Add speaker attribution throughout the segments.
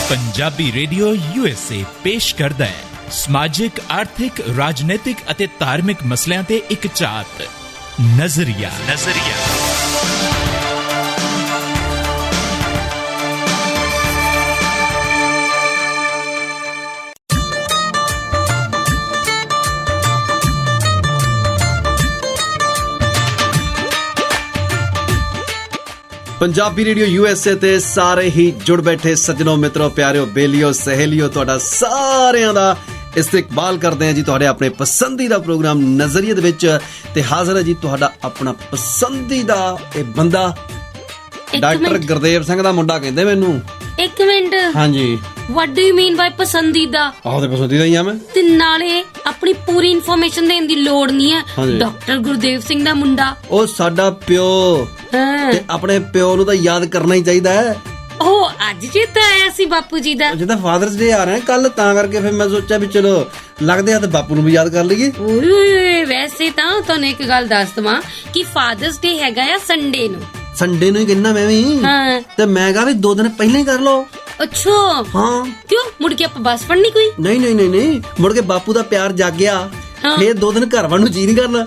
Speaker 1: Punjabi radio USA ਪੇਸ਼ ਕਰਦਾ ਹੈ ਸਮਾਜਿਕ, ਆਰਥਿਕ, ਰਾਜਨੀਤਿਕ ਅਤੇ ਧਾਰਮਿਕ ਮਸਲਿਆਂ ਤੇ ਇੱਕ ਝਾਤ ਨਜ਼ਰੀਆ।
Speaker 2: ਪੰਜਾਬੀ ਰੇਡੀਓ USA ਤੇ ਸਾਰੇ ਹੀ ਜੁੜ ਬੈਠੇ ਸੱਜਣੋ, ਮਿੱਤਰੋ, ਪਿਆਰਿਓ, ਬੇਲੀਓ, ਸਹੇਲੀਓ, ਤੁਹਾਡਾ ਸਾਰਿਆਂ ਦਾ ਇਸਤਕਬਾਲ ਕਰਦੇ ਹਾਂ ਜੀ ਤੁਹਾਡੇ ਆਪਣੇ ਪਸੰਦੀਦਾ ਪ੍ਰੋਗਰਾਮ ਨਜ਼ਰੀਏ ਦੇ ਵਿੱਚ। ਤੇ ਹਾਜ਼ਰ ਹੈ ਜੀ ਤੁਹਾਡਾ ਆਪਣਾ ਪਸੰਦੀਦਾ ਇਹ ਬੰਦਾ, ਡਾਕਟਰ ਗੁਰਦੇਵ ਸਿੰਘ ਦਾ ਮੁੰਡਾ ਕਹਿੰਦੇ ਮੈਨੂੰ।
Speaker 3: ਇੱਕ ਮਿੰਟ,
Speaker 2: ਹਾਂਜੀ,
Speaker 3: what do you mean by ਪਸੰਦੀਦਾ?
Speaker 2: ਆਹ ਤੇ ਪਸੰਦੀਦਾ ਹੀ ਆ ਮੈਂ।
Speaker 3: ਤੇ ਨਾਲੇ ਆਪਣੀ ਪੂਰੀ ਇਨਫੋਰਮੇਸ਼ਨ ਦੇਣ ਦੀ ਲੋੜ ਨਹੀਂ ਹੈ। ਡਾਕਟਰ ਗੁਰਦੇਵ ਸਿੰਘ ਦਾ ਮੁੰਡਾ
Speaker 2: ਉਹ ਸਾਡਾ ਪਿਓ, ਤੇ ਆਪਣੇ ਪਿਓ ਨੂੰ ਤਾਂ ਯਾਦ ਕਰਨਾ ਹੀ ਚਾਹੀਦਾ ਹੈ।
Speaker 3: ਉਹ ਅੱਜ ਚੇਤਾ ਆਇਆ ਸੀ ਬਾਪੂ ਜੀ ਦਾ।
Speaker 2: ਜਿੱਦਾਂ ਫਾਦਰਸ ਡੇ ਆ ਰਿਹਾ ਕੱਲ, ਤਾਂ ਕਰਕੇ ਫਿਰ ਮੈਂ ਸੋਚਿਆ ਵੀ ਚਲੋ ਲੱਗਦੇ ਆ ਤੇ ਬਾਪੂ ਨੂੰ ਵੀ ਯਾਦ ਕਰ ਲਈਏ।
Speaker 3: ਓਏ ਵੈਸੇ ਤਾਂ ਤੁਹਾਨੂੰ ਇੱਕ ਗੱਲ ਦੱਸ ਦਵਾਂ ਕਿ ਫਾਦਰਸ ਡੇ ਹੈਗਾ ਆ ਸੰਡੇ ਨੂੰ
Speaker 2: ਹੀ ਕਹਿੰਦਾ ਮੈਂ ਵੀ। ਤੇ ਮੈਂ ਕਹਾ ਵੀ 2 ਦਿਨ ਪਹਿਲਾਂ ਹੀ ਕਰ ਲਓ।
Speaker 3: ਅੱਛਾ,
Speaker 2: ਹਾਂ।
Speaker 3: ਕਿਉਂ ਮੁੜ ਕੇ ਆਪਾਂ ਬੱਸ ਫੜਨੀ ਕੋਈ?
Speaker 2: ਨਹੀਂ, ਮੁੜ ਕੇ ਬਾਪੂ ਦਾ ਪਿਆਰ ਜਾਗਿਆ, ਫੇਰ 2 ਦਿਨ ਘਰ ਵੱਲ ਨੂੰ ਜੀ ਨਹੀਂ ਕਰਨਾ।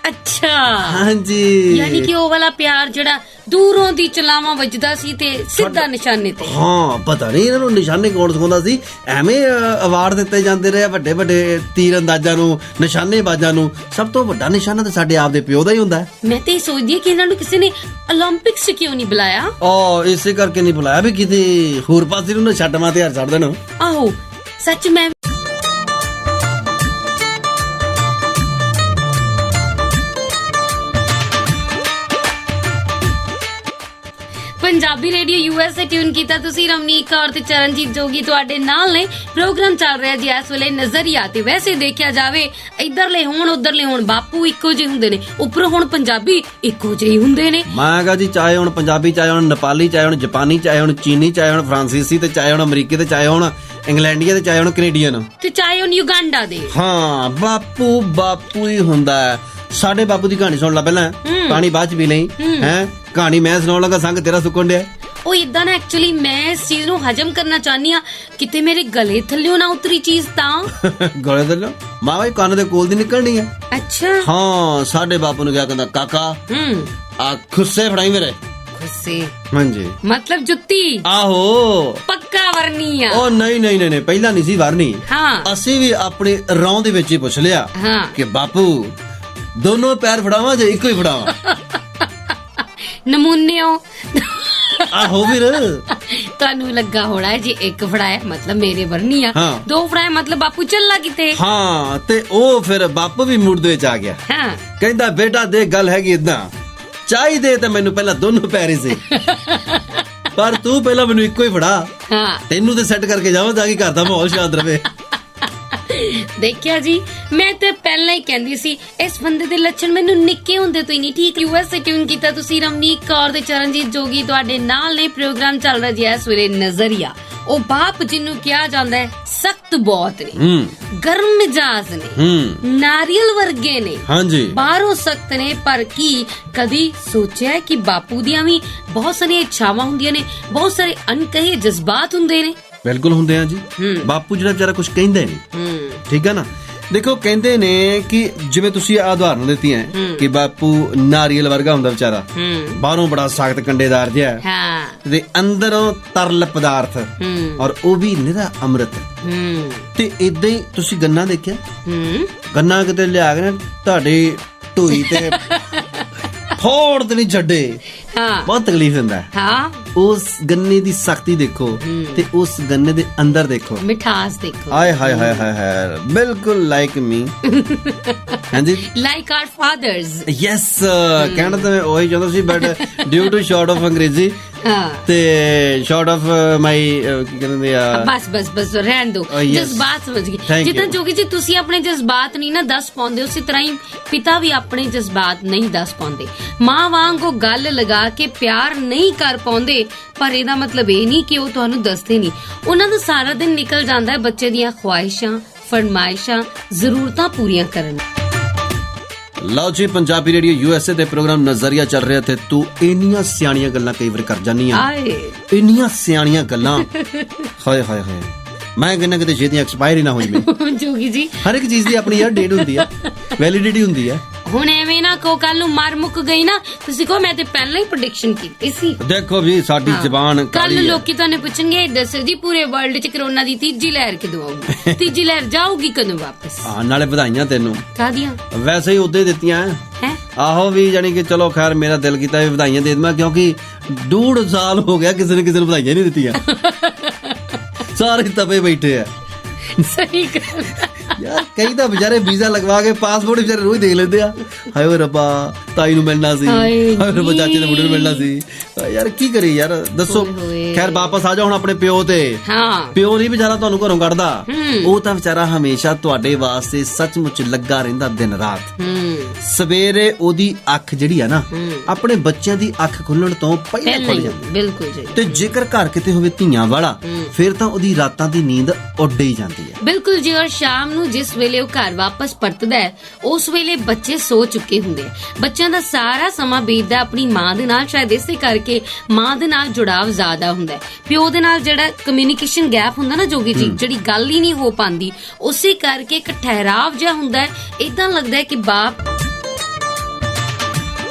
Speaker 3: ਅੱਛਾ,
Speaker 2: ਹਾਂਜੀ।
Speaker 3: ਯਾਨੀ ਕਿ ਉਹ ਵਾਲਾ ਪਿਆਰ ਜਿਹੜਾ ਦੂਰੋਂ ਦੀ ਚਲਾਵਾਂ ਵੱਜਦਾ ਸੀ ਤੇ ਸਿੱਧਾ ਨਿਸ਼ਾਨੇ ਤੇ।
Speaker 2: ਹਾਂ, ਪਤਾ ਨਹੀਂ ਇਹਨਾਂ ਨੂੰ ਨਿਸ਼ਾਨੇ ਕੌਣ ਸਿਖਾਉਂਦਾ ਸੀ। ਐਵੇਂ ਅਵਾਰਡ ਦਿੱਤੇ ਜਾਂਦੇ ਰਹੇ ਵੱਡੇ ਵੱਡੇ ਤੀਰ ਅੰਦਾਜ਼ਾਂ ਨੂੰ, ਨਿਸ਼ਾਨੇਬਾਜ਼ਾਂ ਨੂੰ। ਸਭ ਤੋਂ ਵੱਡਾ ਨਿਸ਼ਾਨਾ ਤਾਂ ਸਾਡੇ ਆਪ ਦੇ ਪਿਓ ਦਾ ਹੀ ਹੁੰਦਾ।
Speaker 3: ਮੈਂ ਤੇ ਸੋਚਦੀ ਕਿ ਇਹਨਾਂ ਨੂੰ ਕਿਸੇ ਨੇ 올림픽ਸ 'ਚ ਕਿਉਂ ਨਹੀਂ ਬੁਲਾਇਆ।
Speaker 2: ਇਸੇ ਕਰਕੇ ਨਹੀਂ ਬੁਲਾਇਆ ਵੀ ਕਿਤੇ ਹੋਰ ਪਾਸੇ ਨੂੰ ਛੱਡ ਮਾਂ ਤੇ ਹਰ ਛੱਡ ਦੇਣ।
Speaker 3: ਆਹੋ ਸੱਚ। ਮੈਂ ਪੰਜਾਬੀ ਰੇਡੀਓ USA ਟਿਊਨ ਕੀਤਾ ਤੁਸੀਂ। ਰਮਨੀਕ ਕੌਰ ਤੇ ਚਰਨਜੀਤ ਜੋਗੀ ਤੁਹਾਡੇ ਨਾਲ ਨੇ। ਪ੍ਰੋਗਰਾਮ ਚੱਲ ਰਿਹਾ ਜੀ ਇਸ ਵੇਲੇ ਨਜ਼ਰੀਆ। ਤੇ ਵੈਸੇ ਦੇਖਿਆ ਜਾਵੇ ਇੱਧਰਲੇ ਹੋਣ ਉੱਧਰਲੇ ਹੋਣ ਬਾਪੂ ਇੱਕੋ ਜਿਹੇ ਹੁੰਦੇ ਨੇ, ਉੱਪਰੋਂ ਹੁਣ ਪੰਜਾਬੀ ਇੱਕੋ ਜਿਹੇ ਹੁੰਦੇ ਨੇ।
Speaker 2: ਮੈਂ ਕਹਾਂ ਜੀ ਚਾਹੇ ਹੁਣ ਪੰਜਾਬੀ, ਚਾਹੇ ਹੁਣ ਨੇਪਾਲੀ, ਚਾਹੇ ਹੁਣ ਜਾਪਾਨੀ, ਚਾਹੇ ਹੁਣ ਚੀਨੀ, ਚਾਹੇ ਹੁਣ ਫਰਾਂਸੀਸੀ, ਤੇ ਚਾਹੇ ਹੁਣ ਅਮਰੀਕੀ, ਤੇ ਚਾਹੇ ਹੁਣ ਇੰਗਲੈਂਡੀਆ, ਤੇ ਚਾਹੇ ਹੁਣ ਕੈਨੇਡੀਅਨ,
Speaker 3: ਤੇ ਚਾਹੇ ਹੁਣ ਯੁਗਾਂਡਾ ਦੇ।
Speaker 2: ਹਾਂ, ਬਾਪੂ ਹੀ ਹੁੰਦਾ ਹੈ। ਸਾਡੇ ਬਾਪੂ ਦੀ ਕਹਾਣੀ ਸੁਣ ਲੈ ਪਹਿਲਾਂ, ਪਾਣੀ ਬਾਅਦ ਚ ਪੀ ਲਈ। ਹੈ ਕਹਾਣੀ ਮੈਂ ਸੁਣਾਉਣ ਲੱਗਾ, ਸੰਗ ਤੇਰਾ ਸੁੱਕਣ ਡਿਆ।
Speaker 3: ਉਹ ਇਦਾਂ ਨਾ, ਐਕਚੁਅਲੀ ਮੈਂ ਇਸ ਚੀਜ਼ ਨੂੰ ਹਜਮ ਕਰਨਾ ਚਾਹਨੀ ਆ, ਕਿਤੇ ਮੇਰੇ ਗਲੇ ਥੱਲਿਓ ਨਾ ਉਤਰੀ ਚੀਜ਼ ਤਾਂ।
Speaker 2: ਗਲੇ ਥੱਲਿਓ ਮਾਂ ਬਾਈ ਕੰਨ ਦੇ ਕੋਲ ਦੀ ਨਿਕਲਣੀ ਆ।
Speaker 3: ਅੱਛਾ,
Speaker 2: ਹਾਂ। ਸਾਡੇ ਬਾਪੂ ਨੂੰ ਕਿਹਾ ਕਹਿੰਦਾ, ਕਾਕਾ ਆ ਖੁੱਸੇ ਫੜਾਈ ਮੇਰੇ।
Speaker 3: ਖੁੱਸੇ
Speaker 2: ਹਾਂਜੀ,
Speaker 3: ਮਤਲਬ ਜੁੱਤੀ।
Speaker 2: ਆਹੋ,
Speaker 3: ਪੱਕਾ ਵਰਨੀ ਆ।
Speaker 2: ਉਹ ਨਹੀਂ, ਪਹਿਲਾਂ ਨਹੀਂ ਸੀ ਵਰਨੀ।
Speaker 3: ਹਾਂ,
Speaker 2: ਅਸੀਂ ਵੀ ਆਪਣੀ ਰੌਂ ਦੇ ਵਿੱਚ ਹੀ ਪੁੱਛ ਲਿਆ ਕਿ ਬਾਪੂ ਦੋਨੋਂ ਪੈਰ ਫੜਾਵਾਂ ਜਾਂ ਇੱਕੋ ਹੀ ਫੜਾਵਾਂ।
Speaker 3: ਨਮੂਨਿਓ
Speaker 2: ਆਹੋ ਵੀਰ,
Speaker 3: ਤੁਹਾਨੂੰ ਲੱਗਾ ਹੋਣਾ ਜੇ ਇੱਕ ਫੜਾਇਆ ਮਤਲਬ ਮੇਰੇ ਵਰਨੀ ਆ, 2 ਫੜਾਇਆ ਮਤਲਬ ਬਾਪੂ ਚੱਲਾ ਕਿਤੇ।
Speaker 2: ਹਾਂ, ਤੇ ਉਹ ਫਿਰ ਬਾਪੂ ਵੀ ਮੂਡ ਦੇ ਵਿੱਚ ਆ ਗਿਆ। ਕਹਿੰਦਾ ਬੇਟਾ ਦੇਖ ਗੱਲ ਹੈਗੀ ਇਦਾਂ, ਚਾਹੀਦੇ ਤਾਂ ਮੈਨੂੰ ਪਹਿਲਾਂ ਦੋਨੋਂ ਪੈਰ ਹੀ ਸੀ, ਪਰ ਤੂੰ ਪਹਿਲਾਂ ਮੈਨੂੰ ਇੱਕੋ ਹੀ ਫੜਾ। ਤੈਨੂੰ ਤੇ ਸੈੱਟ ਕਰਕੇ ਜਾਵਾਂ ਤਾਂ ਕਿ ਘਰ ਦਾ ਮਾਹੌਲ ਸ਼ਾਂਤ ਰਵੇ।
Speaker 3: ਦੇਖਿਆ ਜੀ, ਮੈਂ ਤੇ ਪਹਿਲਾਂ ਹੀ ਕਹਿੰਦੀ ਸੀ ਇਸ ਬੰਦੇ ਦੇ ਲੱਛਣ ਮੈਨੂੰ ਨਿੱਕੇ ਹੁੰਦੇ ਤੋਂ ਹੀ ਨਹੀਂ ਠੀਕ। USA ਟਿਊਨ ਕੀਤਾ ਤੁਸੀਂ। ਰਮਨੀਕ ਕੌਰ ਤੇ ਚਰਨਜੀਤ ਜੋਗੀ ਤੁਹਾਡੇ ਨਾਲ ਨੇ। ਪ੍ਰੋਗਰਾਮ ਚੱਲ ਰਿਹਾ ਜੀ ਇਸ ਵੇਲੇ ਨਜ਼ਰੀਆ। ਉਹ ਬਾਪ ਜਿਹਨੂੰ ਕਿਹਾ ਜਾਂਦਾ ਹੈ ਸਖਤ ਬਹੁਤ ਨੇ, ਗਰਮ ਮਿਜਾਜ਼ ਨੇ, ਨਾਰੀਅਲ ਵਰਗੇ ਨੇ। ਹਾਂਜੀ, ਬਾਹਰੋਂ ਸਖਤ ਨੇ, ਪਰ ਕੀ ਕਦੀ ਸੋਚਿਆ ਕਿ ਬਾਪੂ ਦੀਆਂ ਵੀ ਬਹੁਤ ਸਾਰੀਆਂ ਇੱਛਾਵਾਂ ਹੁੰਦੀਆਂ ਨੇ, ਬਹੁਤ ਸਾਰੇ ਅਣਕਹੇ ਜਜ਼ਬਾਤ ਹੁੰਦੇ ਨੇ।
Speaker 2: ਬਿਲਕੁਲ ਹੁੰਦੇ ਆ ਜੀ। ਬਾਪੂ ਜਿਹੜਾ ਵਿਚਾਰਾ ਕੁਝ ਕਹਿੰਦਾ ਨਹੀਂ, ਠੀਕ ਹੈ ਨਾ। ਦੇਖੋ ਕਹਿੰਦੇ ਨੇ ਕਿ ਜਿਵੇਂ ਤੁਸੀਂ ਆ ਉਦਾਹਰਨ ਦਿੱਤੀ ਹੈ ਕਿ ਬਾਪੂ ਨਾਰੀਅਲ ਵਰਗਾ ਹੁੰਦਾ ਵਿਚਾਰਾ, ਬਾਹਰੋਂ ਬੜਾ ਸਖਤ ਕੰਡੇਦਾਰ ਜਿਹਾ, ਤੇ ਅੰਦਰੋਂ ਤਰਲ ਪਦਾਰਥ, ਔਰ ਉਹ ਵੀ ਨਿਰਾ ਅੰਮ੍ਰਿਤ। ਤੇ ਇਦਾਂ ਹੀ ਤੁਸੀਂ ਗੰਨਾ ਦੇਖਿਆ, ਗੰਨਾ ਕਿਤੇ ਲਿਆ ਕੇ ਨਾ ਤੁਹਾਡੀ ਢੂਈ ਤੇ ਫੋੜ ਤੇ ਨਹੀਂ ਛੱਡੇ, ਬਹੁਤ ਤਕਲੀਫ ਹੁੰਦਾ। ਉਸ ਗੰਨੇ ਦੀ ਸਖਤੀ ਦੇਖੋ ਤੇ ਉਸ ਗੰਨੇ ਦੇ ਅੰਦਰ ਦੇਖੋ
Speaker 3: ਮਿਠਾਸ ਦੇਖੋ।
Speaker 2: ਹਾਏ ਹਾਏ ਹਾਏ ਹਾਏ, ਬਿਲਕੁਲ ਲਾਈਕ ਮੀ। ਹਾਂਜੀ, ਲਾਈਕ ਆਰ ਫਾਦਰਸ। ਯੈਸ, ਕਹਿਣਾ ਤਾਂ ਮੈਂ ਉਹੀ ਚਾਹੁੰਦਾ ਸੀ, but due to short of Angrezi ਤੇ ਸ਼ਾਰਟ ਆਫ ਮਾਈ ਕੀ ਕਹਿੰਦੇ ਆ,
Speaker 3: ਬਸ ਰਹਿਣ ਦੋ। ਜਜ਼ਬਾਤ ਸਮਝ ਗਏ। ਜਿੱਦਾਂ ਜੋਗੀ ਜੀ ਤੁਸੀਂ ਆਪਣੇ ਜਜ਼ਬਾਤ ਨਹੀਂ ਨਾ ਦੱਸ ਪਾਉਂਦੇ, ਉਸੇ ਤਰ੍ਹਾਂ ਹੀ ਪਿਤਾ ਵੀ ਆਪਣੇ ਜਜ਼ਬਾਤ ਨਹੀਂ ਦੱਸ ਪਾਉਂਦੇ। ਮਾਂ ਵਾਂਗ ਉਹ ਗੱਲ ਲਗਾ ਕੇ ਪਿਆਰ ਨਹੀਂ ਕਰ ਪਾਉਂਦੇ, ਪਰ ਇਹਦਾ ਮਤਲਬ ਇਹ ਨਹੀਂ ਕਿ ਉਹ ਤੁਹਾਨੂੰ ਦੱਸਦੇ ਨਹੀਂ। ਉਹਨਾਂ ਦਾ ਸਾਰਾ ਦਿਨ ਨਿਕਲ ਜਾਂਦਾ ਹੈ ਬੱਚੇ ਦੀਆਂ ਖੁਆਇਸ਼ਾਂ, ਫਰਮਾਇਸ਼ਾਂ, ਜ਼ਰੂਰਤਾਂ ਪੂਰੀਆਂ ਕਰਨ।
Speaker 2: ਲਓ ਜੀ, ਪੰਜਾਬੀ ਰੇਡੀਓ USA ਤੇ ਪ੍ਰੋਗਰਾਮ ਨਜ਼ਰੀਆ ਚੱਲ ਰਿਹਾ ਤੇ ਤੂੰ ਇੰਨੀਆਂ ਸਿਆਣੀਆਂ ਗੱਲਾਂ ਕਈ ਵਾਰ ਕਰ ਜਾਂਦੀ ਆ,
Speaker 3: ਆਏ
Speaker 2: ਇੰਨੀਆਂ ਸਿਆਣੀਆਂ ਗੱਲਾਂ। ਹਾਏ ਹਾਏ ਹਾਏ, ਮੈਂ ਕਹਿੰਦਾ ਕਿਤੇ ਛੇਤੀ ਐਕਸਪਾਇਰ ਹੀ ਨਾ ਹੋ ਜਾਵੇ।
Speaker 3: ਜੋਗੀ ਜੀ,
Speaker 2: ਹਰ ਇੱਕ ਚੀਜ਼ ਦੀ ਆਪਣੀ ਯਾਰ ਡੇਟ ਹੁੰਦੀ ਆ, ਵੈਲਿਡਿਟੀ ਹੁੰਦੀ ਆ।
Speaker 3: ਹੁਣ ਐਵੇਂ ਨਾ ਕੋ ਕੱਲ ਨੂੰ ਮਰ ਮੁੱਕ ਗਈ ਨਾ, ਤੁਸੀਂ ਕਹੋ ਮੈਂ ਤੇ ਪਹਿਲਾਂ ਹੀ ਪ੍ਰੈਡਿਕਸ਼ਨ ਕੀਤੀ ਸੀ।
Speaker 2: ਦੇਖੋ ਵੀ ਸਾਡੀ ਜ਼ਬਾਨ
Speaker 3: ਕੱਲ ਲੋਕੀ ਤੁਹਾਨੂੰ ਪੁੱਛਣਗੇ, ਦੱਸੋ ਜੀ ਪੂਰੇ ਵਰਲਡ 'ਚ ਕਰੋਨਾ ਦੀ ਤੀਜੀ ਲਹਿਰ ਕਦੋਂ ਆਊਗੀ? ਤੀਜੀ ਲਹਿਰ ਜਾਊਗੀ ਕਦੋਂ ਵਾਪਸ?
Speaker 2: ਹਾਂ, ਨਾਲੇ ਵਧਾਈਆਂ ਤੈਨੂੰ
Speaker 3: ਕਾਹਦੀਆਂ?
Speaker 2: ਵੈਸੇ ਹੀ ਉਦੋਂ ਦਿੱਤੀਆਂ
Speaker 3: ਹੈ।
Speaker 2: ਆਹੋ ਵੀ, ਜਾਨੀ ਕਿ ਚਲੋ ਖੈਰ ਮੇਰਾ ਦਿਲ ਕੀਤਾ ਵੀ ਵਧਾਈਆਂ ਦੇ ਦਵਾਂ, ਕਿਉਂਕਿ 2.5 ਸਾਲ ਹੋ ਗਿਆ ਕਿਸੇ ਨੇ ਕਿਸੇ ਨੂੰ ਵਧਾਈਆਂ ਨਹੀਂ ਦਿੱਤੀਆਂ। ਸਾਰੇ ਤਪੇ ਬੈਠੇ ਆ।
Speaker 3: ਸਹੀ ਗੱਲ
Speaker 2: ਯਾਰ ਕਈ ਤਾਂ ਵਿਚਾਰੇ ਵੀਜ਼ਾ ਲਗਵਾ ਕੇ ਪਾਸਪੋਰਟ ਵਿਚਾਰੇ ਰੋਜ਼ ਦੇਖ ਲੈਂਦੇ ਆ। ਹਾਏ ਓਏ ਰੱਬਾ, ਤਾਈ ਨੂੰ ਮਿਲਣਾ ਸੀ, ਹਾਏ ਰੱਬਾ ਚਾਚੇ ਦੇ ਮੁੰਡੇ ਨੂੰ ਮਿਲਣਾ ਸੀ। ਯਾਰ ਕੀ ਕਰੀ ਯਾਰ, ਦੱਸੋ। ਖੈਰ ਵਾਪਸ ਆ ਜਾਓ ਹੁਣ ਆਪਣੇ ਪਿਓ ਤੇ।
Speaker 3: ਹਾਂ,
Speaker 2: ਪਿਓ ਨਹੀਂ ਵਿਚਾਰਾ ਤੁਹਾਨੂੰ ਘਰੋਂ ਕੱਢਦਾ, ਉਹ ਤਾਂ ਵਿਚਾਰਾ ਹਮੇਸ਼ਾ ਤੁਹਾਡੇ ਵਾਸਤੇ ਸੱਚਮੁੱਚ ਲੱਗਾ ਰਹਿੰਦਾ ਦਿਨ ਰਾਤ। ਸਵੇਰੇ ਉਹਦੀ ਅੱਖ ਜਿਹੜੀ ਆ ਨਾ, ਆਪਣੇ ਬੱਚਿਆਂ ਦੀ ਅੱਖ ਖੁੱਲਣ ਤੋਂ ਪਹਿਲਾਂ ਖੁੱਲ ਜਾਂਦੀ।
Speaker 3: ਬਿਲਕੁਲ ਜੀ।
Speaker 2: ਤੇ ਜੇਕਰ ਘਰ ਕਿਤੇ ਹੋਵੇ ਧੀਆਂ ਵਾਲਾ, ਫਿਰ ਤਾਂ ਉਹਦੀ ਰਾਤਾਂ ਦੀ ਨੀਂਦ ਉੱਡ ਹੀ ਜਾਂਦੀ ਹੈ।
Speaker 3: ਬਿਲਕੁਲ ਜੀ। ਔਰ ਸ਼ਾਮ ਨੂੰ ਜਿਸ ਵੇਲੇ ਉਹ ਘਰ ਵਾਪਸ ਪਰਤਦਾ ਹੈ, ਉਸ ਵੇਲੇ ਬੱਚੇ ਸੋ ਚੁੱਕੇ ਹੁੰਦੇ ਆ। ਬੱਚਿਆਂ ਦਾ ਸਾਰਾ ਸਮਾਂ ਬੀਤਦਾ ਆਪਣੀ ਮਾਂ ਦੇ ਨਾਲ, ਸ਼ਾਇਦ ਇਸੇ ਕਰਕੇ ਮਾਂ ਦੇ ਨਾਲ ਜੁੜਾਵ ਜ਼ਿਆਦਾ ਹੁੰਦਾ ਹੈ। ਪਿਓ ਦੇ ਨਾਲ ਜਿਹੜਾ ਕਮਿਊਨੀਕੇਸ਼ਨ ਗੈਪ ਹੁੰਦਾ ਨਾ ਜੋਗੀ ਜੀ, ਜਿਹੜੀ ਗੱਲ ਹੀ ਨਹੀਂ ਹੋ ਪਾਉਂਦੀ, ਉਸੇ ਕਰਕੇ ਇੱਕ ਠਹਿਰਾਵ ਜਿਹਾ ਹੁੰਦਾ ਹੈ। ਇਦਾਂ ਲੱਗਦਾ ਹੈ ਕਿ ਬਾਪ।